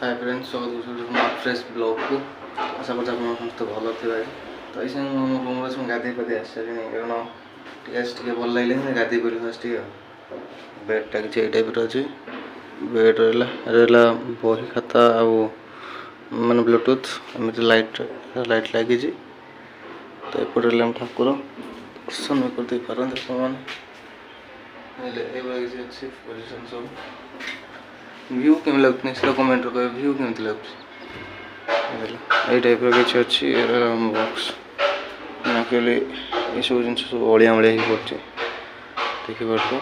Hi friends, स्वागत है fresh blog को। आशा करते आप समस्त भल थी। तो ये रूम गाधे पाधे आस सारे कारण टे भल लगे गाधे पड़ी फास्ट बेडटा किसी टाइप अच्छे बेड रहा बही खाता मान ब्लूटूथ एमती लाइट लाइट लगी। तो एपटे ठाकुर दर्शन भी करदे पारते अच्छे पोजिशन सब व्यू केमी लगुनि से कमेंट कहे व्यू केमती लगुच ये टाइप किसी अच्छी बॉक्स एक्चुअली ये सब जिन सब अलिया मलिया ही पड़े देखिए।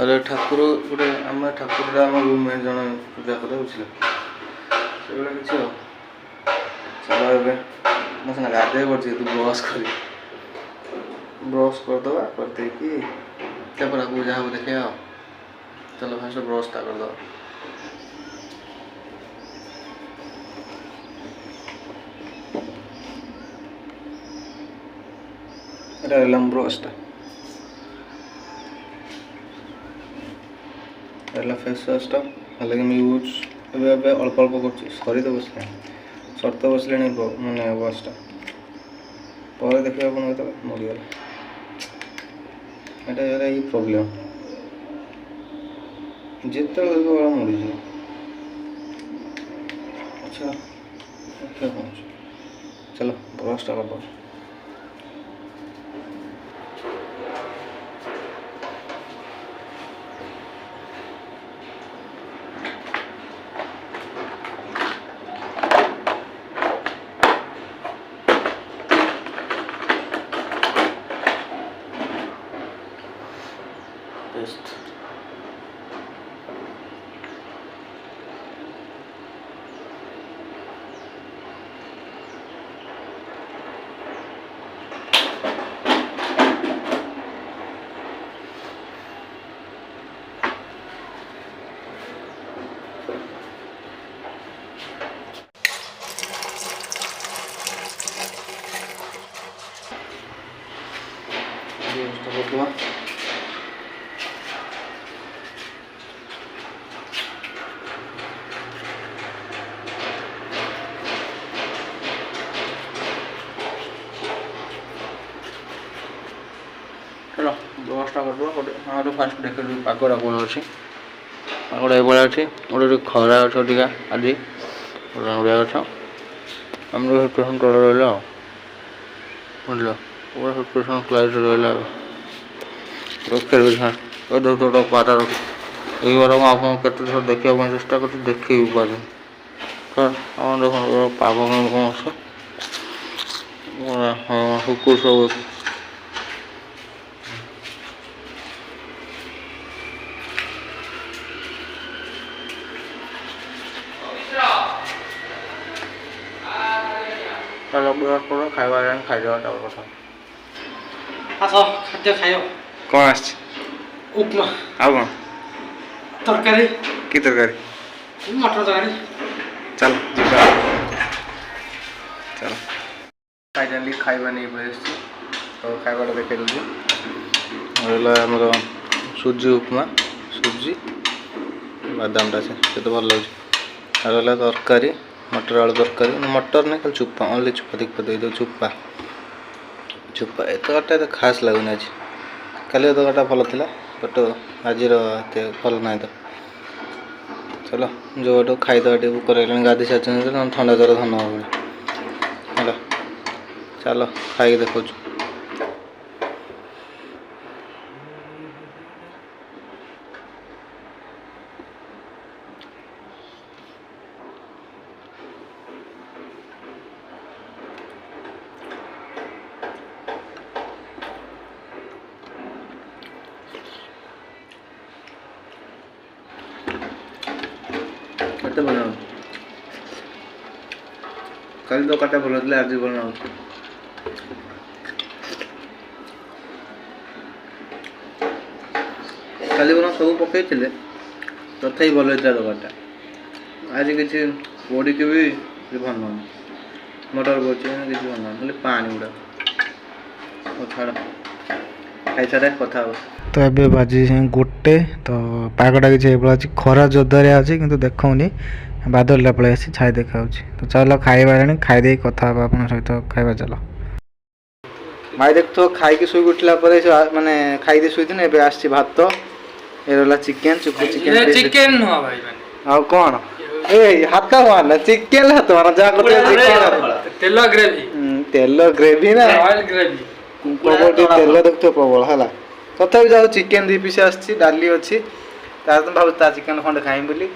अरे ठाकुर गोटे आम ठाकुर आम रूममेट जन पूजा कर बुझे से किसी चलो ए सीना गाधे पड़े तू ब्रश करदे करदे पूजा हम देखे। चलो फास्ट ब्रशटा कर दो। ब्रशटा फेस वाशटा लगे यूज अल्प अल्प कर सरी तो बसला सर तो बसले मैंने वाशटा पर देखिए आप मरीगला यहाँ ये प्रोब्लेम जिते बड़ा मरीज। अच्छा देखिए कौन चलो ब्रशटा कर दो। टेस्ट चलो ब्रशटा कर फास्ट देख पगड़ा कौन अच्छी पगड़ा ये अच्छी गोटे खरा गच टीका आज नड़िया गच आम 50% तल रहा बुझल पूरा 50% क्लाइट रहा रखे पारा रख आप देखा चेस्टा कर देख भी पारे देख पाग कौन हुकुर सब चलो ब्रश कर खावा खाई कथा आस खाद्य खाय कौन आ उपमा कौन तरकारी कि तरकारी मटर तरकारी। चल चल फाइनाली खाଇବା नहीं पड़े तो खाइबाटा देखे दूसरी आमर सुजी उपमा सुजी बादामटा से तो भल लगे तरकारी मटर आलू तरकारी मटर नहीं खाली चुप्पा ओनली चुप्पा देख चुप्पा चुप्पा एतटा तो खास लगुनि आज कल एतटा भल था बट आज भल ना। तो चलो जो खाईदे टे भूक लगे गाधी सारी ठंडा जर धन है चलो खाई देखो। कते बना कल तो कटे भल थे आज बना कल बना सब पकई तथा भल होता तरकारीटा आज किसी बड़ी के भी भल मटर पड़े किसी भल ना पानी गुड़ा छाड़ खाई सारे कथा। तो तो ଏବେ ବାଜି ଗୋଟେ ତ ପାଗଟା କିଛି ଏଇଭଳିଆ ଅଛି ଖରା ଜୋରଦାରିଆ ଅଛି କିନ୍ତୁ ଦେଖାଉନି ବାଦଲଟା ପଳେଇ ଆସିଛି ଛାଇ ଦେଖାଯାଉଛି ତ ଚାଲ ଖାଇବା ଆଣି ଖାଇଦେଇ କଥା ହେବା ଆପଣଙ୍କ ସହିତ ଖାଇବା ଚାଲ ଭାଇ ଦେଖୁଥିବ ଖାଇକି ଶୋଇକି ଉଠିଲା ପରେ ମାନେ ଖାଇଦେଇ ଶୋଇଥିନି ଏବେ ଆସିଛି ଭାତ ଏ ରହିଲା ଚିକେନ ଚୁକୁ ଚିକେନ ଚିକେନ ନୁହଁ ଭାଇ ମାନେ ଆଉ କ'ଣ ଏ ହାତ ମାରନା ଚିକେନ ହାତ ମାର ଯାହା କରୁଛ ତେଲ ଗ୍ରେଭି ତେଲ ଗ୍ରେଭି ନା ଅଏଲ ଗ୍ରେଭି ପ୍ରବଳ ଟିକେ ତେଲ ଦେଖୁଥିବ ପ୍ରବଳ ହେଲା ତଥାପି ଯାଉ ଚିକେନ 2 ପିସ୍ ଆସିଛି ଡାଲି ଅଛି ତାର ତ ଭାବୁଛି ତା ଚିକେନ ଖଣ୍ଡେ ଖାଇବି ବୋଲି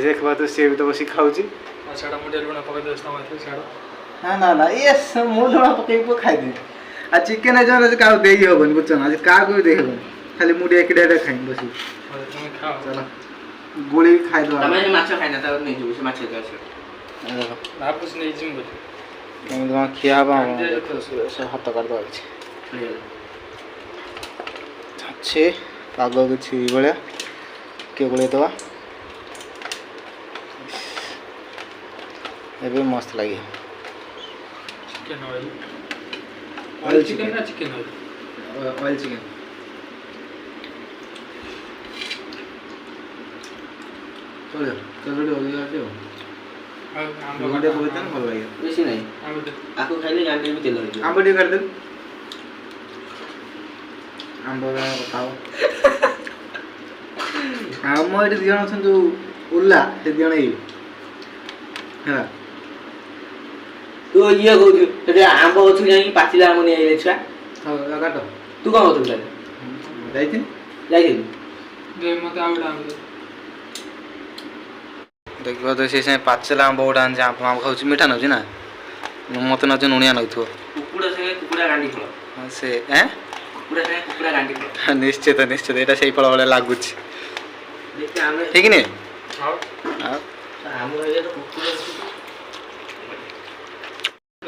ଦେଖିବା ତ ସିଏ ବି ତ ବସି ଖାଉଛି ସେଟା ମୁଁ ଟିକେ ଲୁଣ ପକେଇ ଦେଉଛି ତମ ଏଥିରେ ସେଟା ନା ନା ନା ଇଏସ୍ ମୁଁ ଲୁଣ ପକେଇକି ଖାଇଦେବି ଆଉ ଚିକେନ ଆଜି କାହାକୁ ଦେଇ ହବନି ବୁଝଛ ନା ଆଜି କାହାକୁ ବି ଦେଇ ହବନି ଖାଲି ମୁଁ ଟିକେ ଏକିଟା ଖାଇବି ବସିକି ତମେ ଖାଅ ଚାଲ ଗୋଳି ଖାଇଦେବା ତମେ ମାଛ ଖାଇନା ତାକୁ ନେଇଯିବୁ ସେ ମାଛ ଆସିବ ଭାବୁଛି ନେଇଯିବି ବୋଲି କେମିତି କ'ଣ ଖିଆ ହବ ହାତ କାଟିଦେବା କିଛି ଅଛି ପାଗ କିଛି ଭଳିଆ କିଏ ଗୋଳେଇଦେବା ଏବେ ମସ୍ତ ଲାଗିବ ଚିକେନ ଅଏଲ ଚିକେନ ନା ଚିକେନ ଅଏଲ ଚିକେନ ଚଳିବ ଚଳିବ ଅଧିକା ଆସିବ ଭଲ ଲାଗିବ ବେଶୀ ନାହିଁ ଆକୁ ଖାଇଲେ ଗାଣ୍ଡିରେ ବି ତେଲ ହେଇଯିବ ଆମ୍ବ ଟିକେ କାଟିଦେବି ଆମ୍ବ କଥା ଆମ ଏଠି 2 ଜଣ ଅଛନ୍ତି ଯୋଉ ଉଲ୍ଲା ସେ 2 ଜଣ ଏଇ ହେଲା ତୁ ଇଏ କହୁଛୁ ସେଠି ଆମ୍ବ ଗଛକୁ ଯାଇକି ପାଚିଲା ଆମ୍ବ ନେଇ ଆଇଲେ ଛୁଆ କାଟ ତୁ କ'ଣ କରୁଥିଲୁ ତାହେଲେ ଯାଇଥିଲି ମତେ ଆଉ ଗୋଟେ ଆମ୍ବ ଦେଖିବ ତ ସେ ସାଙ୍ଗେ ପାଚିଲା ଆମ୍ବ ଗୋଟେ ଆଣିଛି ଆମ୍ବ ଖାଉଛି ମିଠା ନେଉଛି ନା ମତେ ନେଉଛି ଲୁଣିଆ ନେଉଥିବ କୁକୁଡ଼ା ସାଙ୍ଗେ କୁକୁଡ଼ା ଗାଣ୍ଡି ଫଳ ସେ କୁକୁଡ଼ା ସାଙ୍ଗେ କୁକୁଡ଼ା ଗାଣ୍ଡି ଫଳ ନିଶ୍ଚିତ ନିଶ୍ଚିତ ଏଇଟା ସେଇ ଫଳ ଭଳିଆ ଲାଗୁଛି ଆମେ ଠିକ ନି ଆମ ଏରିଆ ତ କୁକୁଡ଼ା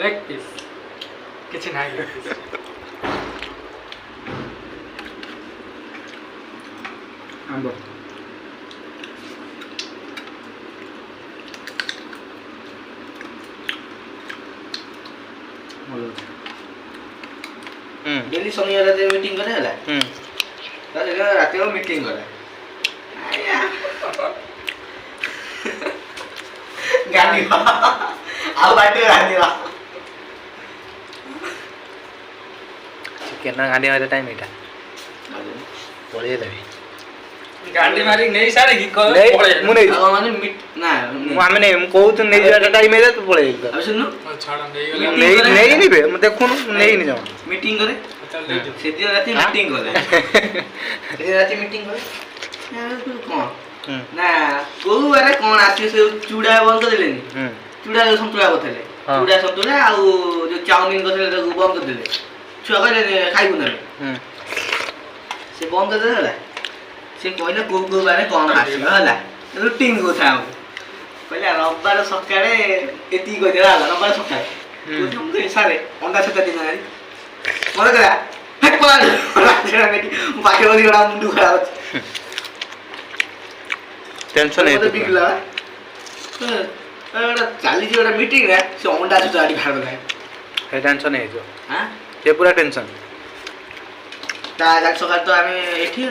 ଲେଗ ପିସ୍ କିଛି ନାହିଁ ଲେଗ ପିସ୍ ଆମ୍ବ ଡେଲି ଶନିବାର ରାତିରେ ମିଟିଂ କରେ ହେଲା ରାତିରେ ମିଟିଂ କରେ ଗାଣ୍ଡିବା ଆଉ ବାଟିବ ଗାଣ୍ଡିବା ଚିକେନ ଗାଣ୍ଡି ମାରିବା ଟାଇମ୍ ଏଇଟା ପଳେଇଲା ଗାଣ୍ଡି ମାରି ନେଇ ସାରେ କି ମୁଁ ନେଇ ମାନେ ନା ଆମେ ନେଇ ମୁଁ କହୁଛୁ ନେଇଯିବାଟା ଟାଇମ୍ ହେଇଯାଏ ତୁ ପଳେଇ ଆଉ ଶୁଣୁ ଛାଡ଼ ନେଇଗଲେ ନେଇନିବେ ମୁଁ ଦେଖୁନୁ ନେଇନି ଜମା ମିଟିଂ କରେ ସେଦିନ ରାତି ମିଟିଂ କରେ ସେଦିନ ରାତି ମିଟିଂ କରେ କ'ଣ ନା କୋଉ ବାରେ କ'ଣ ଆସିବ ସେ ଚୁଡ଼ା ବନ୍ଦ କରିଦେଲେନି ଚୁଡ଼ା ସନ୍ତୁଳା କରିଥିଲେ ଚୁଡ଼ା ସନ୍ତୁଳା ଆଉ ଯୋଉ ଚାଉମିନ କରିଥିଲେ ତାକୁ ବନ୍ଦ କରିଦେଲେ ଛୁଆ କହିଲେ ଖାଇବୁ ନା ସେ ବନ୍ଦ କରିଦେଲେ ହେଲା ସେ କହିଲେ କୋଉ କୋଉ ବାରେ କ'ଣ ଆସିବ ହେଲା ରୁଟିନ୍ କଥା ଆଉ କହିଲା ରବିବାର ସକାଳେ ଏତିକି କହିଦେଲା ହେଲା ରବିବାର ସକାଳେ ସାରେ ଅଣ୍ଡା ଛତା ଦିନ ମନେ କଲା ପାଖେ ବସି ଗୋଟା ମୁଣ୍ଡ ଖରାପ ଅଛି ଟେନସନ୍ ବିଗିଲା ଚାଲିଛି ଗୋଟେ ମିଟିଂ ରେ ସେ ଅଣ୍ଡା ଛତା ଆଣି ବାହାର କଲା ସେ ଟେନସନ୍ ହେଇଯିବ ହାଁ ସେ ପୁରା ଟେନସନ୍ ତା ସକାଳେ ତ ଆମେ ଏଠି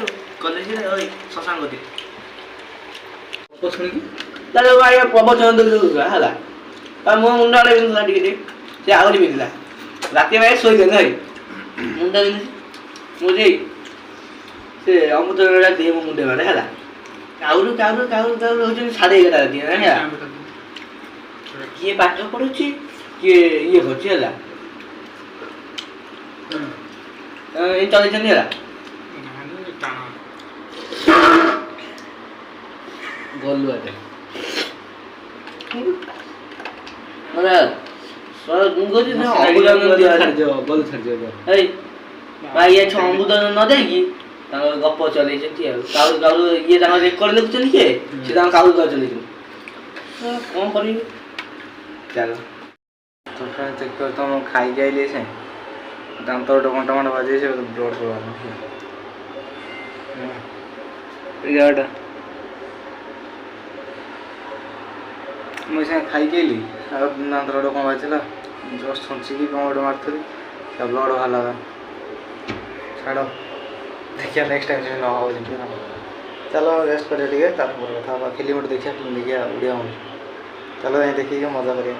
କଲେଜରେ ଓଇ ଶଶାଙ୍କତି ଶୁଣିକି ତାହେଲେ ଆଜ୍ଞା ପ୍ରବଚନ ଦେଉଥିଲା ହେଲା ତା ମୋ ମୁଣ୍ଡ ଆଡ଼େ ବିନ୍ଧୁଥିଲା ଟିକେ ଟିକେ ସେ ଆହୁରି ବିନ୍ଧିଲା ରାତି ଭାଇ ଶୋଇଦେଲେ ଭାଇ ମୁଣ୍ଡ ବିନ୍ଧୁଛି ମୁଁ ଯାଇ ସେ ଅମୃତଭଣ୍ଡା ଦିଏ ମୋ ମୁଣ୍ଡ ମାରେ ହେଲା କାଉରୁ କାଉରୁ କାଉରୁ କାଉରୁ ହଉଛନ୍ତି 11:30 ରାତି ହେଲା କିଏ ପାଠ ପଢୁଛି କିଏ ଇଏ କରୁଛି ହେଲା ଏଇ ଚଲେଇଛନ୍ତି ହେଲା ଗଲୁ ଆଟେ ମାନେ ମୁଁ କହୁଛି ଭାଇ ଏ ଅମୃତଭଣ୍ଡା ନ ଦେଇକି ତାଙ୍କର ଗପ ଚଲେଇଛନ୍ତି ଆଉ କାଉରୁ କାଉରୁ ଇଏ ତାଙ୍କର ରେକର୍ଡ ଲେଖୁଛନ୍ତି କିଏ ସେ ତାଙ୍କ କାଉରୁ କାଉରୁ ଚଲେଇଛନ୍ତି କ'ଣ କରିବି ଚାଲ ଚେକ୍ କରି ତ ମୁଁ ଖାଇକି ଆଇଲି ସେ ଦାନ୍ତ ଗୋଟେ ଘଣ୍ଟା ଘଣ୍ଟା ବାଜି ସେ ବ୍ଲଡ଼ ପଡ଼ିଲା ମୁଁ ସାଙ୍ଗେ ଖାଇକି ଆଇଲି ଆଉ ଦାନ୍ତର ଗୋଟେ କ'ଣ ବାଜିଲା ଜଷ୍ଟ ଛୁଞ୍ଚିକି କ'ଣ ଗୋଟେ ମାରୁଥିଲି ସେ ବ୍ଲଡ଼ ବାହାରିଲା ଛାଡ଼ देखिए नेक्स्ट टाइम से न हो जमी ना चलो रेस्ट करिए टे कथा फिल्म गोटे देखिए फिल्म देखिए ओडिया मूवी चलो जाए देखिए मजा करिए